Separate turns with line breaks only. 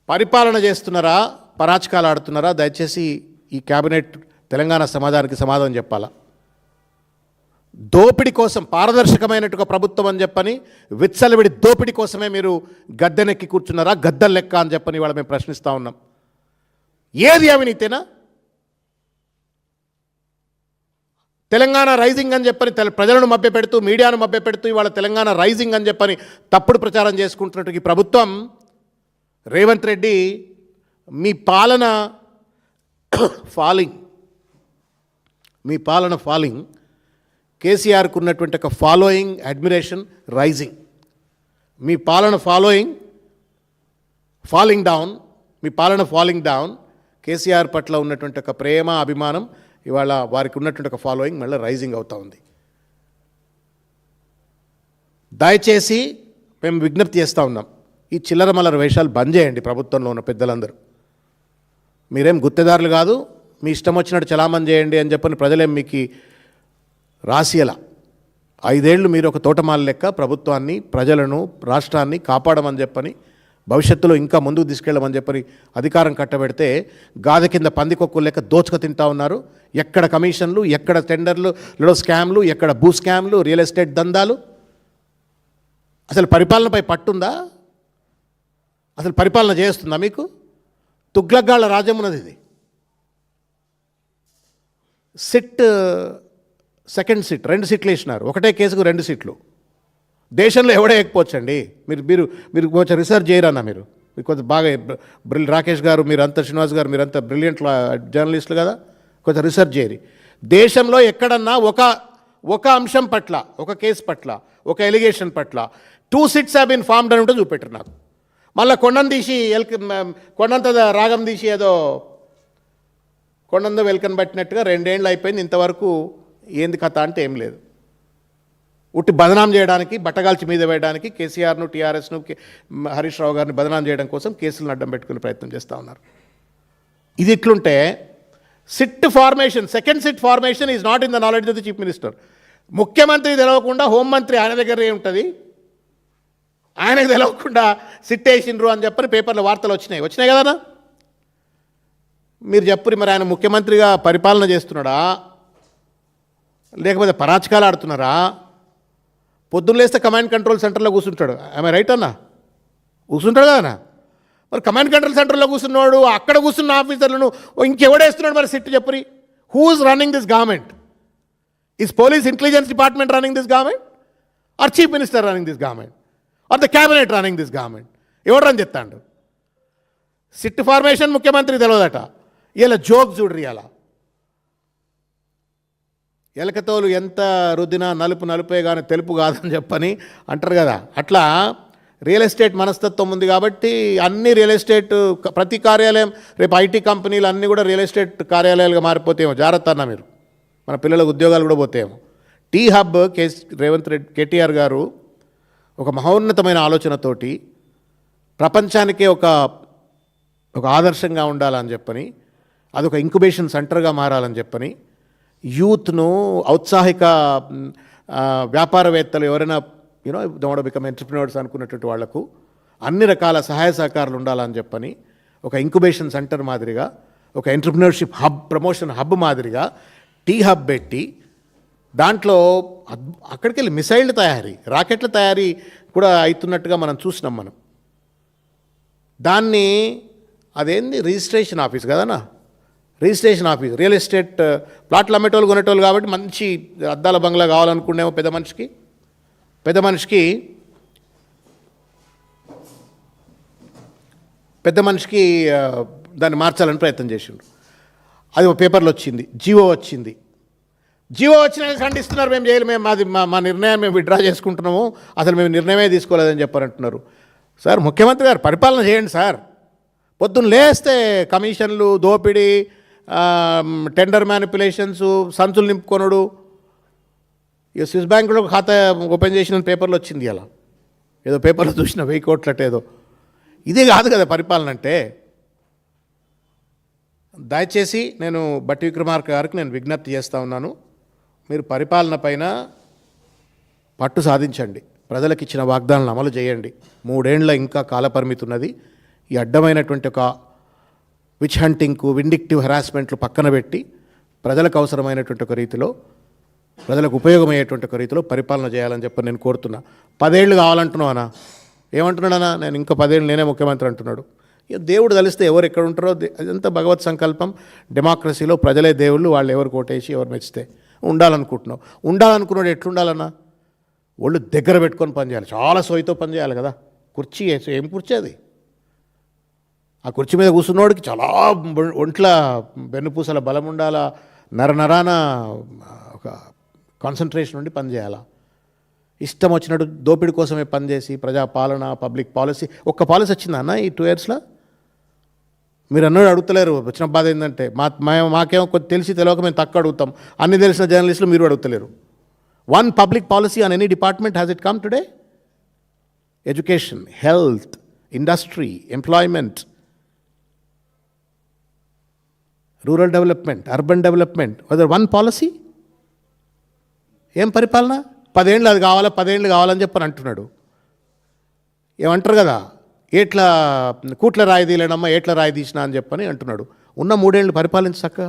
పరిపాలన చేస్తున్నారా, పరాచకాలు ఆడుతున్నారా? దయచేసి ఈ క్యాబినెట్ తెలంగాణ సమాజానికి సమాధానం చెప్పాలా. దోపిడీ కోసం పారదర్శకమైనట్టుగా ప్రభుత్వం అని చెప్పని విచ్చలవిడి దోపిడీ కోసమే మీరు గద్దెనెక్కి కూర్చున్నారా, గద్దెల లెక్క అని చెప్పని ఇవాళ మేము ప్రశ్నిస్తూ ఉన్నాం. ఏది అవినీతేనా? తెలంగాణ రైజింగ్ అని చెప్పని ప్రజలను మభ్యపెడుతూ, మీడియాను మభ్యపెడుతూ ఇవాళ తెలంగాణ రైజింగ్ అని చెప్పని తప్పుడు ప్రచారం చేసుకుంటున్నట్టు ఈ ప్రభుత్వం, రేవంత్ రెడ్డి మీ పాలన ఫాలింగ్, కేసీఆర్కు ఉన్నటువంటి ఒక ఫాలోయింగ్, అడ్మిరేషన్ రైజింగ్. మీ పాలన ఫాలింగ్ డౌన్, కేసీఆర్ పట్ల ఉన్నటువంటి ఒక ప్రేమ, అభిమానం ఇవాళ వారికి ఉన్నటువంటి ఒక ఫాలోయింగ్ మళ్ళీ రైజింగ్ అవుతూ ఉంది. దయచేసి మేము విజ్ఞప్తి చేస్తూ ఉన్నాం, ఈ చిల్లర మల్లర వేషాలు బంద్ చేయండి. ప్రభుత్వంలో ఉన్న పెద్దలందరూ మీరేం గుత్తేదారులు కాదు, మీ ఇష్టం వచ్చినట్టు చలామణి చేయండి అని చెప్పని ప్రజలేం మీకు రాసియలా. 5 ఏళ్ళు మీరు ఒక తోటమాల లెక్క ప్రభుత్వాన్ని, ప్రజలను, రాష్ట్రాన్ని కాపాడమని చెప్పని, భవిష్యత్తులో ఇంకా ముందుకు తీసుకెళ్ళమని చెప్పని అధికారం కట్టబెడితే గాదె కింద పందికొక్కులు లెక్క దోచుక తింటా ఉన్నారు. ఎక్కడ కమిషన్లు, ఎక్కడ టెండర్లు, స్కామ్లు, ఎక్కడ భూ స్కామ్లు, రియల్ ఎస్టేట్ దందాలు. అసలు పరిపాలనపై పట్టుందా? అసలు పరిపాలన చేస్తుందా మీకు? తుగ్లక్గాళ్ళ రాజ్యం ఉన్నది ఇది. సెకండ్ సిట్ 2 సీట్లు వేసినారు, ఒకటే కేసుకు 2 సీట్లు. దేశంలో ఎవడే ఎక్కిపోవచ్చండి. మీరు కొంచెం రీసెర్చ్ చేయరన్నా. మీరు కొంచెం బాగా రాకేష్ గారు, మీరంతా శ్రీనివాస్ గారు, మీరంతా బ్రిలియంట్ జర్నలిస్టులు కదా, కొంచెం రీసెర్చ్ చేయరు. దేశంలో ఎక్కడన్నా ఒక అంశం పట్ల, ఒక కేసు పట్ల, ఒక ఎలిగేషన్ పట్ల 2 సిట్స్ హ్యావ్ బీన్ ఫార్మ్డ్ అని ఉంటే చూపెట్టరు నాకు. మళ్ళీ కొండంత రాగం తీసి ఏదో కొండంత వెల్కన్ పట్టినట్టుగా 2 ఏళ్ళు అయిపోయింది, ఇంతవరకు ఏంది కథ అంటే ఏం లేదు. ఉట్టి బదనాం చేయడానికి, బట్టగాల్చి మీద వేయడానికి, కేసీఆర్ను, టీఆర్ఎస్ను, హరీష్ రావు గారిని బదనాం చేయడం కోసం కేసులను అడ్డం పెట్టుకునే ప్రయత్నం చేస్తూ ఉన్నారు. ఇది ఇట్లుంటే second SIT formation is not in the knowledge of the chief minister. ముఖ్యమంత్రి తెలవకుండా హోంమంత్రి ఆయన దగ్గరే ఉంటుంది, ఆయనకు తెలవకుండా సిట్ వేసిండ్రు అని చెప్పని పేపర్లో వార్తలు వచ్చినాయి కదా. మీరు చెప్పురి, మరి ఆయన ముఖ్యమంత్రిగా పరిపాలన చేస్తున్నాడా, లేకపోతే పరాచకాలు ఆడుతున్నారా? పొద్దున్న లేస్తే కమాండ్ కంట్రోల్ సెంటర్లో కూర్చుంటాడు. ఆమె రైట్ అన్నా? కూర్చుంటాడు కదా. మరి కమాండ్ కంట్రోల్ సెంటర్లో కూర్చున్నాడు, అక్కడ కూర్చున్న ఆఫీసర్లను ఇంకెవడేస్తున్నాడు మరి సిట్ చెప్పురి? Who is running this government? Is police intelligence department running this government, or chief minister running this government, or the cabinet running this government? ఎవడు రన్ చెప్తాడు? సిట్ ఫార్మేషన్ ముఖ్యమంత్రికి తెలియదట. ఇలా జోక్ చూడ్రి. అలా ఎలకతోలు ఎంత రుద్దినా నలుపే కానీ తెలుపు కాదని చెప్పని అంటారు కదా. అట్లా రియల్ ఎస్టేట్ మనస్తత్వం ఉంది కాబట్టి అన్ని రియల్ ఎస్టేట్, ప్రతి కార్యాలయం రేపు ఐటీ కంపెనీలు అన్నీ కూడా రియల్ ఎస్టేట్ కార్యాలయాలుగా మారిపోతేమో. జాగ్రత్త అన్న మీరు, మన పిల్లలకు ఉద్యోగాలు కూడా పోతేమో. టీ హబ్ రేవంత్ రెడ్డి, కేటీఆర్ గారు ఒక మహోన్నతమైన ఆలోచనతోటి ప్రపంచానికే ఒక ఆదర్శంగా ఉండాలని చెప్పని, అదొక ఇంక్యుబేషన్ సెంటర్గా మారాలని చెప్పని, యూత్ను, ఔత్సాహిక వ్యాపారవేత్తలు ఎవరైనా దే బికమ్ ఎంటర్ప్రెన్యూర్స్ అనుకున్నటువంటి వాళ్లకు అన్ని రకాల సహాయ సహకారాలు ఉండాలని చెప్పని ఒక ఇంక్యుబేషన్ సెంటర్ మాదిరిగా, ఒక ఎంటర్ప్రెన్యూర్షిప్ హబ్, ప్రమోషన్ హబ్ మాదిరిగా టీ హబ్ పెట్టి దాంట్లో అక్కడికి వెళ్ళి మిసైళ్ళ తయారీ, రాకెట్ల తయారీ కూడా అవుతున్నట్టుగా మనం చూసినాం. మనం దాన్ని అదేంది రిజిస్ట్రేషన్ ఆఫీస్ కదనా, రిజిస్ట్రేషన్ ఆఫీస్, రియల్ ఎస్టేట్ ప్లాట్లు అమ్మేటోళ్ళు కొనేటోళ్ళు కాబట్టి మంచి అద్దాల బంగ్లా కావాలనుకునేమో పెద్ద మనిషికి దాన్ని మార్చాలని ప్రయత్నం చేసిండ్రు. అది ఒక పేపర్లో వచ్చింది, జీవో వచ్చినా ఖండిస్తున్నారు. మేము చేయలేము, మా నిర్ణయాన్ని మేము విత్డ్రా చేసుకుంటున్నాము, అసలు మేము నిర్ణయమే తీసుకోలేదని చెప్పారంటున్నారు. సార్, ముఖ్యమంత్రి గారు పరిపాలన చేయండి సార్. పొద్దున్న లేస్తే కమిషన్లు, దోపిడీ, టెండర్ మ్యానిపులేషన్స్, సంచులు నింపుకొనడు. ఇక స్విస్ బ్యాంకులో ఖాతా ఓపెన్ చేసిన పేపర్లో వచ్చింది. అలా ఏదో పేపర్లో చూసిన 1000 కోట్లట ఏదో. ఇదే కాదు కదా పరిపాలన అంటే. దయచేసి నేను బట్టి విక్రమార్క గారికి నేను విజ్ఞప్తి చేస్తూ ఉన్నాను, మీరు పరిపాలన పైన పట్టు సాధించండి, ప్రజలకు ఇచ్చిన వాగ్దానాలను అమలు చేయండి. 3 ఏళ్ళ ఇంకా కాలపరిమితి ఉన్నది. ఈ అడ్డమైనటువంటి ఒక విచ్ హంటింగ్కు విండిక్టివ్ హెరాస్మెంట్లు పక్కన పెట్టి ప్రజలకు అవసరమైనటువంటి ఒక రీతిలో ప్రజలకు ఉపయోగమయ్యేటువంటి ఒక రీతిలో పరిపాలన చేయాలని చెప్పి నేను కోరుతున్నా. 10 ఏళ్ళు కావాలంటున్నావనా? ఏమంటున్నాడన్నా? నేను ఇంకా 10 ఏళ్ళు నేనే ముఖ్యమంత్రి అంటున్నాడు. ఇక దేవుడు తలిస్తే ఎవరు ఎక్కడ ఉంటారో అదంతా భగవత్ సంకల్పం. డెమోక్రసీలో ప్రజలే దేవుళ్ళు, వాళ్ళు ఎవరు కోటేసి ఎవరు మెచ్చితే ఉండాలనుకుంటున్నావు. ఉండాలనుకున్నాడు ఎట్లుండాలన్నా? ఒళ్ళు దగ్గర పెట్టుకొని పనిచేయాలి, చాలా సోయితో పనిచేయాలి కదా. కుర్చీ ఏం కుర్చీ అది? ఆ కుర్చీ మీద కూర్చున్నోడికి చాలా ఒంట్ల వెన్నుపూసల బలం ఉండాలా, నరాన ఒక కాన్సన్ట్రేషన్ ఉండి పనిచేయాలా. ఇష్టం వచ్చినట్టు దోపిడీ కోసమే పనిచేసి ప్రజాపాలన, పబ్లిక్ పాలసీ, ఒక్క పాలసీ వచ్చిందా అన్న ఈ 2 yearsలో? మీరు అన్నోడు అడుగుతలేరు. వచ్చిన బాధ ఏంటంటే మాకేమో కొద్ది తెలిసి తెలియక మేము తక్కువ అడుగుతాం. అన్ని తెలిసిన జర్నలిస్టులు మీరు అడుగుతలేరు. One public policy on any department has it come today? Education, health, industry, employment, rural development, urban development, whether one policy? ఏం పరిపాలన? 10 ఏళ్ళు అది కావాలా, 10 ఏళ్ళు కావాలని చెప్పని అంటున్నాడు. ఏమంటారు కదా, ఏట్లా కూట్ల రాయి తీయలేనమ్మా, ఏట్ల రాయి తీసినా అని చెప్పని అంటున్నాడు. ఉన్న 3 ఏళ్ళు పరిపాలించక